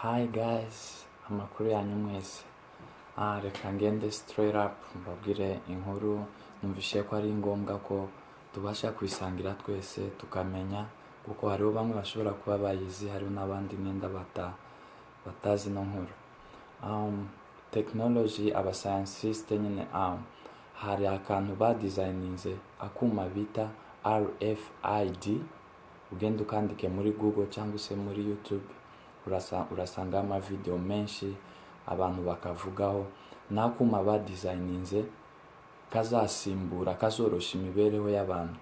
Hi guys, amakuru yanyu mwese. Reka ngende straight up mbabwire inkuru numvishe ko ari ngombwa ko tubasha kwisangira twese tukamenya kuko hariho bamwe bashobora kuba bayizi, hariho n'abandi nenda batazi no nkuru. Technology aba scientist nyine hari akantu ba designinze akuma bita RFID, ugenda ukandike muri Google cyangwa se muri YouTube urasanga ama video menshi abantu bakavugaho. Nakuma ba designinze kazasimbura kazorosha imibereho y'abantu.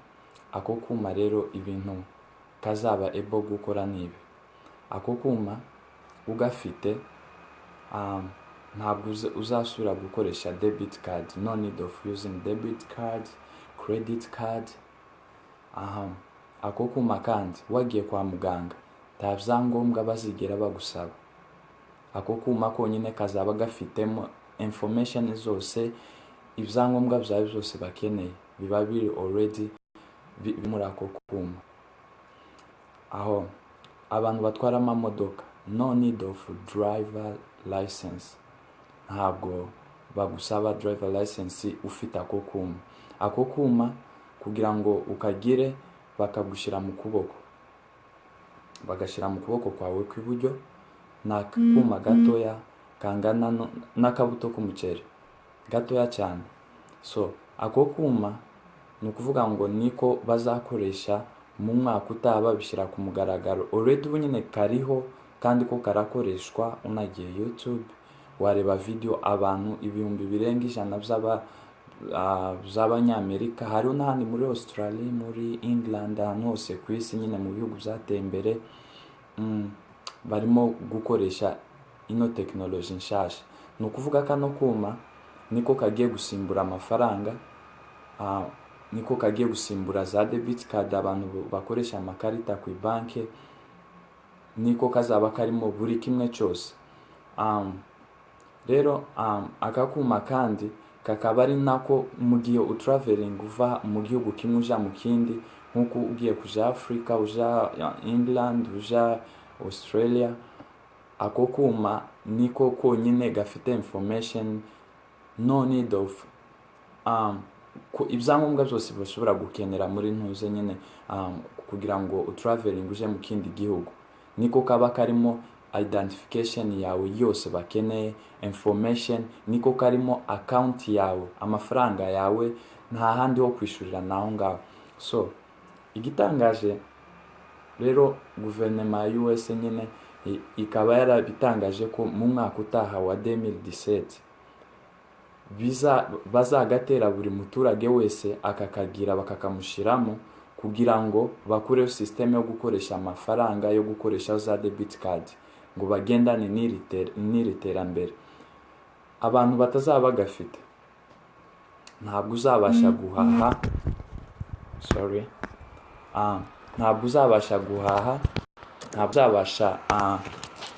Ako kuma rero ibintu kazaba able gukora nibi. Ako kuma ugafite ntabwo uzasubira gukoresha debit card, no need of using debit card, credit card. Ako kuma kandi wagiye kwa muganga nta byangombwa bazigera bagusaba. Ako kuma konyine kazaba gafitemo information zose, ibyangombwa byawe byose bakeneye biba biri already muri ako kuma. Aho abantu batwara amamodoka, no need of driver license, ntabwo bagusaba driver license ufite ako kuma. Ako kuma kugira ngo ukagire bakagushyira mu kuboko, bagashyira mu kuboko kwawe kw'iburyo. Na kuma gatoya kangana n'akabuto k'umuceri, gatoya cyane. So ako kuma ni ukuvuga ngo niko bazakoresha mu mwaka utaha babishyira ku mugaragaro. Already ubu nyine kariho kandi ko karakoreshwa. Unagiye YouTube wareba video abantu ibihumbi birenga 100 z'abanyamerika, hariho n'ahandi muri Australia, muri England, ahantu hose ku isi nyine mu bihugu byateye imbere barimo gukoresha ino technology nshasha. Ni ukuvuga kano kuma niko kagiye gusimbura amafaranga, niko kagiye gusimbura za debit card abantu bakoresha amakarita ku banki, niko kazaba karimo buri kimwe cyose. Rero aka kuma kandi kakaba ari nako mu gihe utraveling uva mu gihugu kimwe uja mu kindi, nkuko ugiye kuja Africa, uja England, uja Australia, ako kuma niko konyine gafite information, no need of ibyangombwa byose bashobora gukenera muri ntuze nyine kugira ngo utraveling uje mu kindi gihugu. Niko kaba karimo identification yawe yose bakeneye, information, niko karimo account yawe, amafaranga yawe, nta handi ho kwishurira naho ngaho. So igitangaje rero guverinoma ya US nyine ikaba yarabitangaje ko mu mwaka utaha wa 2017 bazagatera buri muturage wese akakagira bakakamushiramo kugira ngo bakureho system yo gukoresha amafaranga, yo gukoresha za debit card, ngo bagendane n'iriterambere. Abantu batazaba gafite ntabwo uzabasha guhaha, ntabwo uzabasha guhaha, ntabwo uzabasha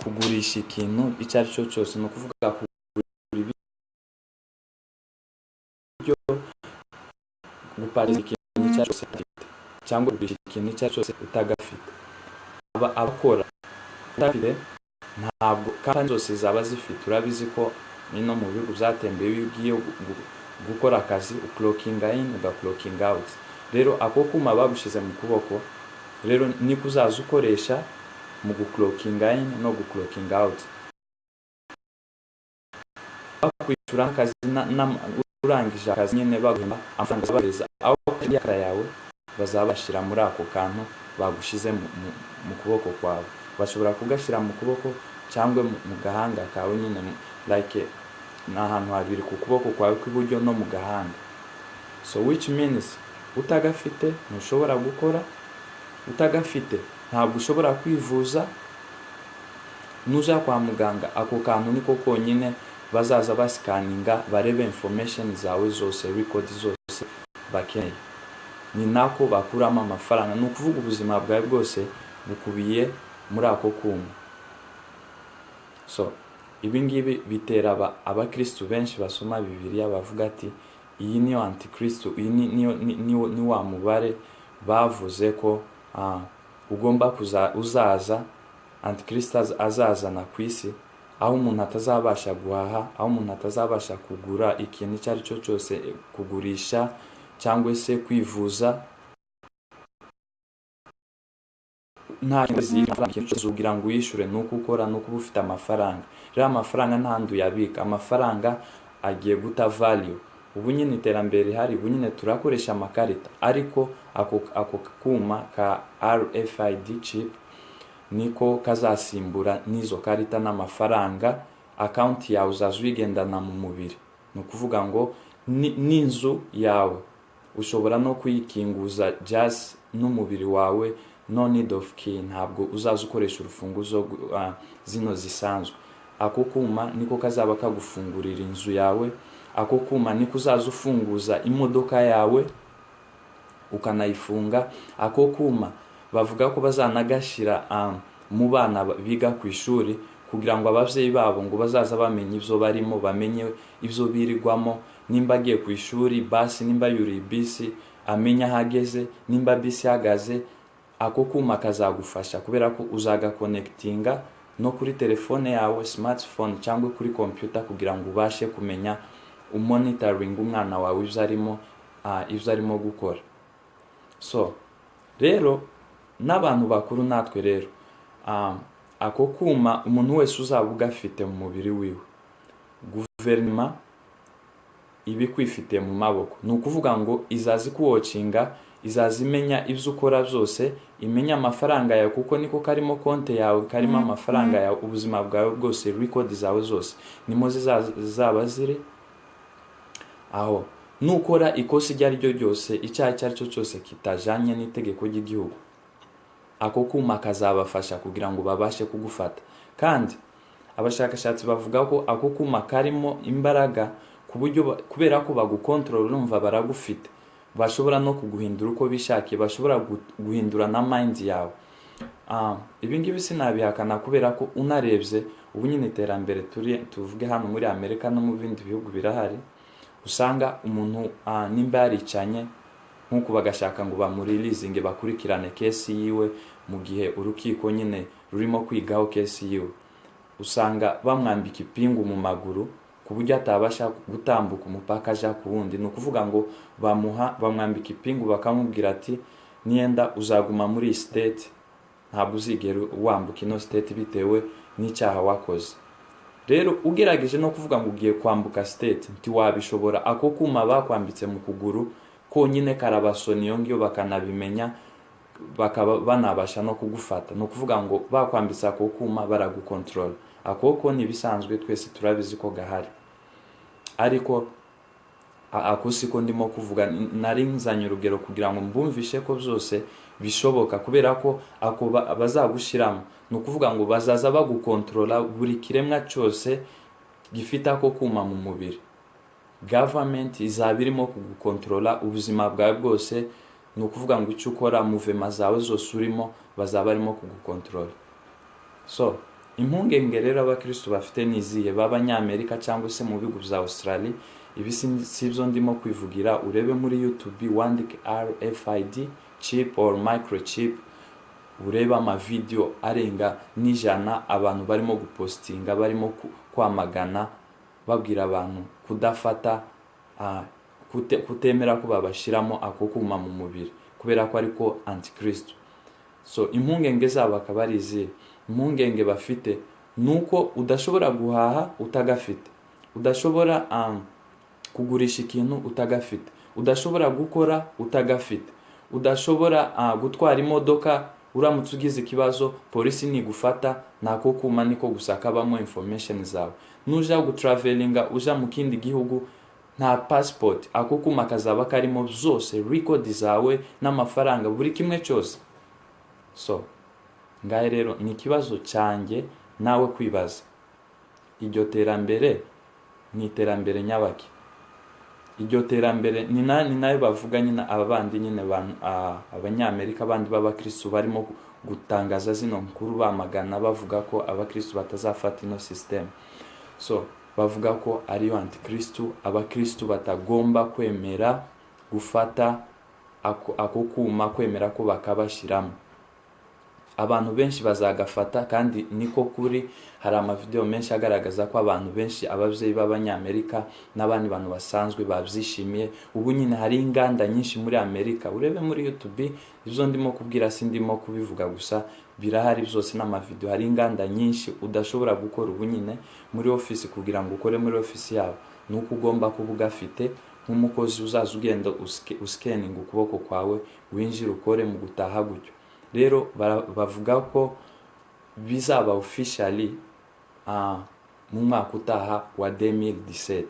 kugurisha ikintu icyo ari cyo cyose. Ni ukuvuga kugura ibyo, guparika ikintu icyo ari cyo cyose cyangwa kugurisha ikintu icyo ari cyo cyose utagafite. Abakora udafite ntabwo kampani zose zaba zifite. Urabizi ko no mu bihugu byatembeye iyo ugiye gukora akazi uclocking in ugaclocking out. Rero ako kuma bagushize mu kuboko, rero niko uzaza ukoresha mu guclocking in no guclocking out. Bakwishyura akazi urangije akazi nyine baguhemba amafaranga zabeza aho yakara yawe bazabashira muri ako kantu bagushize mu kuboko kwawe. Bashobora kugashyira mu kuboko cyangwa mu gahanga kawe nyine, like n'ahantu habiri ku kuboko kwawe kw'iburyo no mu gahanga. So which means utagafite ntushobora gukora, utagafite ntabwo ushobora kwivuza. Nuja kwa muganga ako kantu niko konyine bazaza bascanninga barebe information zawe zose, record zose bakeneye. Ni nako bakuramo amafaranga. Ni ukuvuga ubuzima bwawe bwose bukubiye muri ako kuma. So ibingibi bitera abakristo benshi basoma Bibiliya bavuga ati iyi niyo antikristo, iyi ni wa mubare bavuze ko ugomba uzaza antikristo azazana ku isi, aho umuntu atazabasha guhaha, aho umuntu atazabasha kugura ikintu icyo ari cyo cyose, kugurisha cyangwa se kwivuza, nta kintu ugira ngo uyishure, nuko ukora, nuko uba ufite amafaranga. Rero amafaranga ntandu yabika, amafaranga agiye guta value. Ubu nyine iterambere hari, ubu nyine turakoresha amakarita, ariko ako kuma ka RFID chip niko kazasimbura n'izo karita n'amafaranga. Account yawe uzazigendana mu mubiri, ni ukuvuga ngo n'inzu yawe ushobora no kuyikinguza just n'umubiri wawe, no need of key. Ntabwo uzaza ukoresha urufunguzo zino zisanzwe. Ako kuma niko kazaba kagufungurira inzu yawe. Ako kuma niko uzaza ufunguza imodoka yawe ukanayifunga. Ako kuma bavuga ko bazanagashira mu bana biga ku ishuri, kugira ngo abavyeyi babo ngo bazaza bamenye ivyo barimo, bamenye ivyo birigwamo. Nimba agiye ku ishuri, basi nimba yuri bisi amenya hageze, nimba bisi hagaze, ako kuma kazagufasha, kubera ko uzaga connectinga no kuri telefone yawe, smartphone cyangwa kuri computer, kugira ngo ubashe kumenya umonitoring umwana wawe ivyo arimo gukora. So rero n'abantu bakuru natwe rero, ako kuma umuntu wese uzaba ugafite mu mubiri wiwe, guverinoma ibikwifite mu maboko. Ni ukuvuga ngo izazi kuwocinga, izazi imenya ivyo ukora byose, imenya amafaranga yawe, kuko niko karimo konte yawe, karimo amafaranga yawe, ubuzima bwawe bwose, record zawe zose nimo zizaba ziri aho. Nukora ikosa iryo ari ryo ryose, icyaha icyo ari cyo cyose kitajanye n'itegeko ry'igihugu, ako kuma kazabafasha kugira ngo babashe kugufata. Kandi abashakashatsi bavuga ko ako kuma karimo imbaraga ku buryo kubera ko bagukontrola, urumva baragufite, bashobora no kuguhindura uko bishakiye, bashobora guhindura na mind yawe. Ibi ngibi sinabihakana, kubera ko unarebye ubu nyine iterambere tuvuge hano muri Amerika no mu bindi bihugu birahari. Usanga umuntu nimba yaricanye nkuko bagashaka ngo bamureleasinge, bakurikirane kesi yiwe, mu gihe urukiko nyine rurimo kwigaho kesi yiwe, usanga bamwambika ipingu mu maguru ku buryo atabasha gutambuka umupaka aja ku wundi. Ni ukuvuga ngo bamwambika ipingu, bakamubwira ati nienda uzaguma muri state, ntabwo uzigera wambuka ino state bitewe n'icyaha wakoze. Rero ugerageje no kuvuga ngo ugiye kwambuka state, ntiwabishobora. Ako kuma bakwambitse mu kuguru konyine karabasoni yongiyo, bakanabimenya, bakaba banabasha no kugufata. No kuvuga ngo bakwambitse ako kuma baragukontrola. Akoko ni bisanzwe, twese turabizi ko gahari, ariko ako siko ndimo kuvuga. Nari nzanye urugero kugira ngo mbumvishe ko byose bishoboka, kubera ko ako bazagushiramo, no kuvuga ngo bazaza bagukontrola buri kiremwa cyose gifite ako kuma mu mubiri. Government izabirimo kugukontrola ubuzima bwawe bwose, no kuvuga ngo icyo ukora, movement zawe zose urimo, bazaba barimo kugukontrola. So impungenge rero abakristo bafite niziye, b'Abanyamerika cyangwa se mu bihugu bya Australia. Ibi sibyo ndimo kwivugira. Urebe muri YouTube wandike RFID chip or microchip, ureba ama video arenga n'ijana abantu barimo gupostinga, barimo kwamagana, babwira abantu kudafata, kutemera ko babashiramo ako kuma mu mubiri, kubera ko ariko antikristo. So impungenge zabo akaba ari izihe? Impungenge bafite nuko udashobora guhaha utagafite, udashobora kugurisha ikintu utagafite, udashobora gukora utagafite, udashobora gutwara imodoka uramutse ugize ikibazo polisi nigufata, nako kuma niko gusakabamo information zawe. Nuja gutravelinga uja mu kindi gihugu, nta passport, ako kuma kazaba karimo zose, record zawe n'amafaranga, buri kimwe cyose. So ngahe rero ni kibazo cyanjye nawe kwibaza, iryo terambere ni terambere nyabaki? Iryo terambere ni nayo bavuga nyine abandi nyine Abanyamerika, abandi b'abakristo barimo gutangaza zino nkuru, bamagana bavuga ko abakristo batazafata ino system. So bavuga ko ariyo antikristo, abakristo batagomba kwemera gufata ako kuma, kwemera ko bakabashiramo. abantu benshi bazagafata, kandi niko kuri. Hari amavideo menshi agaragaza ko abantu benshi, ababyeyi b'abanyamerika n'abandi bantu basanzwe babyishimiye. Ubu nyine hari inganda nyinshi muri Amerika, urebe muri YouTube, ibyo ndimo kubwira sindimo kubivuga gusa, birahari byose n'amavideo. Hari inganda nyinshi udashobora gukora ubu nyine muri office. Kugira ngo ukore muri office yabo nuko ugomba kuba ugafite nk'umukozi, uzaza ugenda uscanning ukuboko kwawe, winjira ukore mu gutaha gutyo. Rero bavuga ko bizaba officially mu mwaka utaha wa 2017.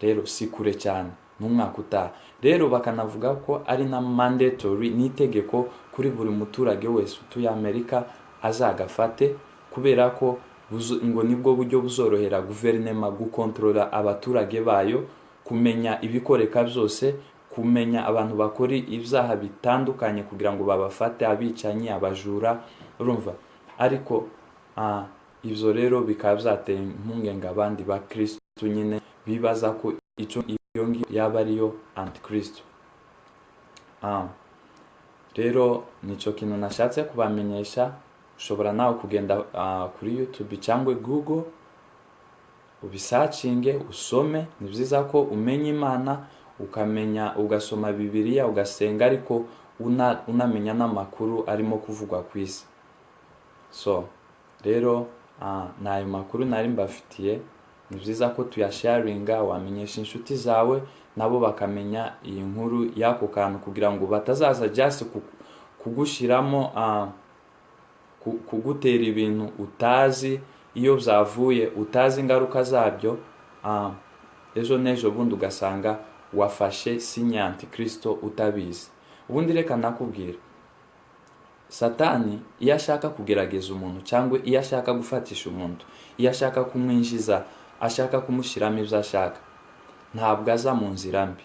Rero si kure cyane, mu mwaka utaha. Rero bakanavuga ko ari na mandatory, n'itegeko kuri buri muturage wese utuye Amerika azagafate, kubera ko ngo nibwo buryo buzorohera guverinoma gukontrola abaturage bayo, kumenya ibikoreka byose, kumenya abantu bakora ibyaha bitandukanye kugira ngo babafate, abicanyi, abajura, urumva. Ariko ibyo rero bikaba byateye impungenge abandi ba Kristo nyine, bibaza ko iyo yaba ariyo antikristo. Rero nico kintu nashatse kubamenyesha. Ushobora nawe kugenda kuri YouTube cyangwa Google, ubisearchinge, usome. Ni byiza ko umenya Imana, ukamenya, ugasoma Bibiliya, ugasenga, ariko unamenya n'amakuru arimo kuvugwa ku isi. So rero nayo makuru nari mbafitiye. Ni byiza ko tuyasharinga, wamenyesha inshuti zawe nabo bakamenya iyi nkuru y'ako kantu, kugira ngo batazaza just kugushiramo kugutera ibintu utazi iyo byavuye, utazi ingaruka zabyo. Ejo n'ejo bundi ugasanga wafashe sinya antikristo utabizi. Ubundi reka nakubwira, Satani iyo ashaka kugerageza umuntu, cyangwa iyo ashaka gufatisha umuntu, iyo ashaka kumwinjiza, ashaka kumushyiramo ibyo ashaka, ntabwo aza mu nzira mbi,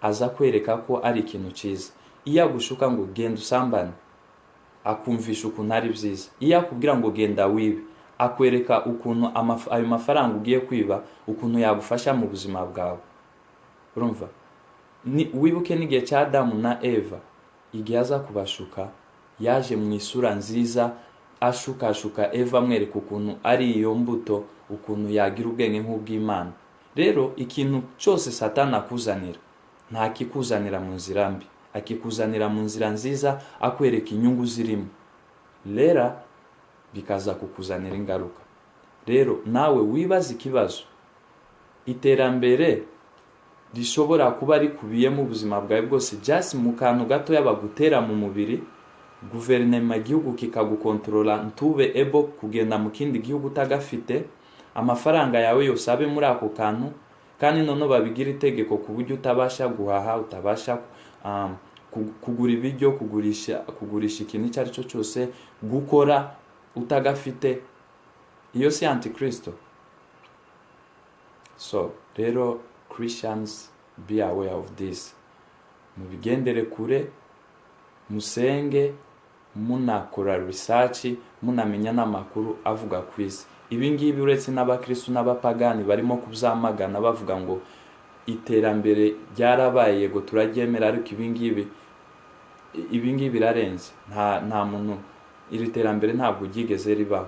aza kwereka ko ari ikintu cyiza. Iyo agushuka ngo genda usambane, akumvisha ukuntu ari byiza. Iyo akubwira ngo genda wibe, akwereka ukuntu ayo mafaranga ugiye kwiba, ukuntu yagufasha mu buzima bwawe. Urumva, wibuke n'igihe cya Adamu na Eva, igihe aza kubashuka, yaje mu isura nziza, ashukashuka Eva, amwereka ukuntu ari iyo mbuto, ukuntu yagira ubwenge nk'ubw'Imana. Rero ikintu cyose Satani akuzanira, nta kikuzanira mu nzira mbi, akikuzanira mu nzira nziza, akwereka inyungu zirimo. Rero bikaza kukuzanira ingaruka. Rero nawe wibaza ikibazo, iterambere rishobora kuba rikubiye mu buzima bwawe bwose, just mu kantu gato yabagutera mu mubiri, guverinoma igihugu kikagukontrola, ntube able kugenda mu kindi gihugu utagafite, amafaranga yawe yose abe muri ako kantu, kandi none babigira itegeko ku buryo utabasha guhaha, utabasha kugura ibiryo, kugurisha ikintu icyo ari cyo cyose, gukora utagafite. Iyo si antikristo. So rero Christians, be aware of this. Mubigendere kure, musenge, munakora research, munamenya n'amakuru avuga ku isi. Ibi ngibi uretse n'abakristo n'abapagani barimo kubyamagana bavuga ngo iterambere ryarabaye, yego turaryemera, ariko ibi ngibi birarenze. Nta muntu, iri terambere ntabwo ryigeze ribaho.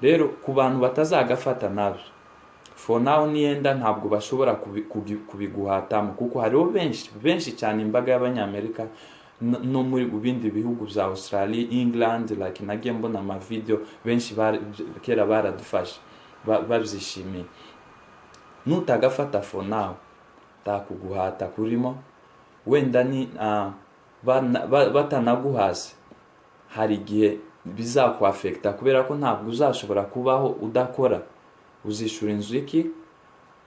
Rero ku bantu batazagafata nabyo, for now niyenda ntabwo bashobora kubiguhatamo, kuko hariho benshi cyane, imbaga y'abanyamerika no muri bindi bihugu bya Australia, England, like nagiye mbona amavideo, benshi kera baradufasha, babyishimiye. Nutagafata for now, takuguhata kurimo, wenda ni batanaguhase, hari igihe bizakwafekta, kubera ko ntabwo uzashobora kubaho udakora. Uzishura inzu iki,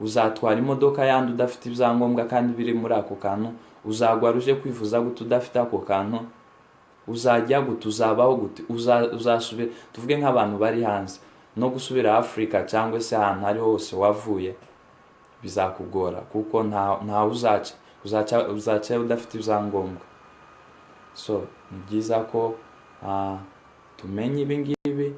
uzatwara imodoka yandi udafite ibyangombwa kandi biri muri ako kantu, uzagwa ruje kwivuza gute udafite ako kantu, uzajya gute, uzabaho gute, uzasubira, tuvuge nk'abantu bari hanze, no gusubira Afrika cyangwa se ahantu ari hose wavuye bizakugora, kuko nta uzaca udafite ibyangombwa. So ni byiza ko tumenye ibi ngibi,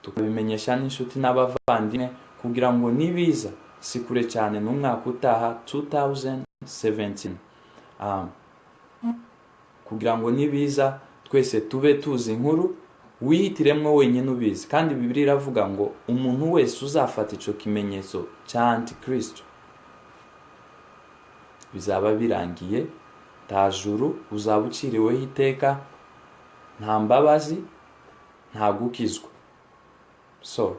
tukabimenyesha n'inshuti n'abavandimwe, kugira ngo nibiza si kure cyane n'umwaka utaha 2017, kugira ngo nibiza twese tube tuzi inkuru, wihitiremwo wenyine ubizi. Kandi Bibiliya iravuga ngo umuntu wese uzafata ico kimenyetso cya Antikristo bizaba birangiye, nta juru uzaba uciriweho iteka, nta mbabazi, nta gukizwa. So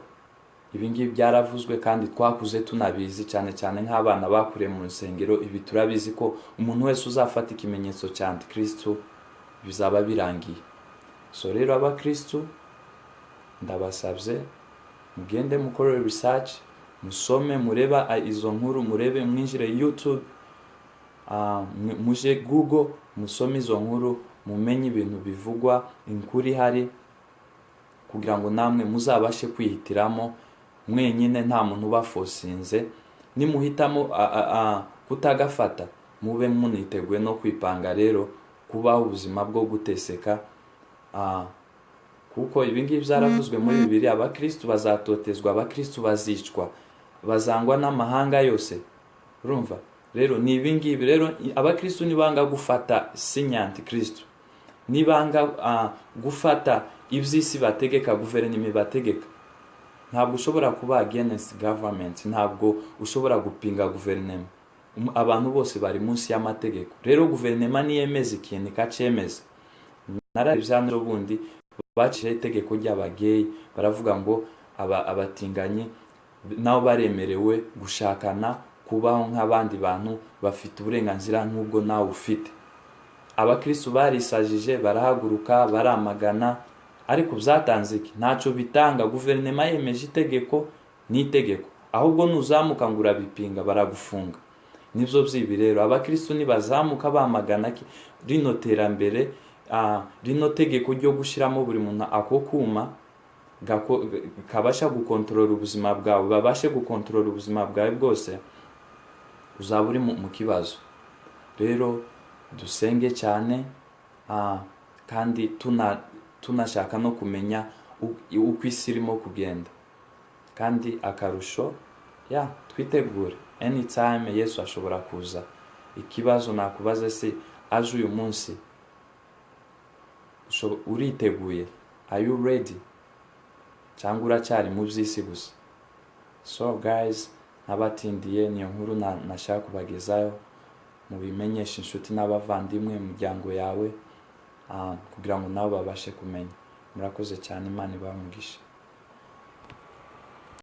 ibi ngibi byaravuzwe kandi twakuze tunabizi, cyane cyane nk'abana bakuriye mu rusengero. Ibi turabizi ko umuntu wese uzafata ikimenyetso cya Antikristo bizaba birangiye. So rero abakristo ndabasabye mugende mukore research, musome, mureba izo nkuru, murebe, mwinjire YouTube, muje Google, musome izo nkuru, mumenye ibintu bivugwa, inkuru ihari, kugira ngo namwe muzabashe kwihitiramo mwenyine, nta muntu ubafosinze. Nimuhitamo kutagafata, mube muniteguye no kwipanga rero kubaho ubuzima bwo guteseka, kuko ibi ngibi byaravuzwe muri Bibiliya. Abakristo bazatotezwa, abakristo bazicwa, bazangwa n'amahanga yose. Urumva rero ni ibi ngibi rero. Abakristo nibanga gufata sinya Antikristo, nibanga gufata iby'isi bategeka, guverinoma bategeka, ntabwo ushobora kuba against government, ntabwo ushobora gupinga guverinoma. Abantu bose bari munsi y'amategeko. Rero guverinoma niyemeza ikintu ikacemeza. Narabivyano bundi baciye itegeko ry'abageyi, baravuga ngo abatinganyi nabo baremerewe gushakana, kubaho nk'abandi bantu, bafite uburenganzira nk'ubwo nawe ufite. Abakristo barisajije, barahaguruka, baramagana, ariko byatanze iki? Ntaco bitanga. Guverinoma yemeje itegeko n'itegeko, ahubwo nuzamuka ngo urabipinga baragufunga. Nivyo vyibi rero. Abakristo nibazamuka bamagana rino terambere, rino tegeko ryo gushiramo buri muntu ako kuma kabasha gukontrola ubuzima bwawe, babashe gukontrola ubuzima bwawe bwose, uzaba uri mu kibazo. Rero dusenge cyane, kandi tunashaka no kumenya uko isi irimo kugenda. Kandi akarusho twitegure, anytime Yesu ashobora kuza. Ikibazo nakubaza se, aje uyu munsi uriteguye? Are you ready? Cyangwa uracyari mu by'isi gusa? So guys, nabatindiye, niyo nkuru nashaka kubagezayo, mubimenyesha inshuti n'abavandimwe, umuryango yawe, kugira ngo nabo babashe kumenya. Murakoze cyane, Imana ibahe umugisha.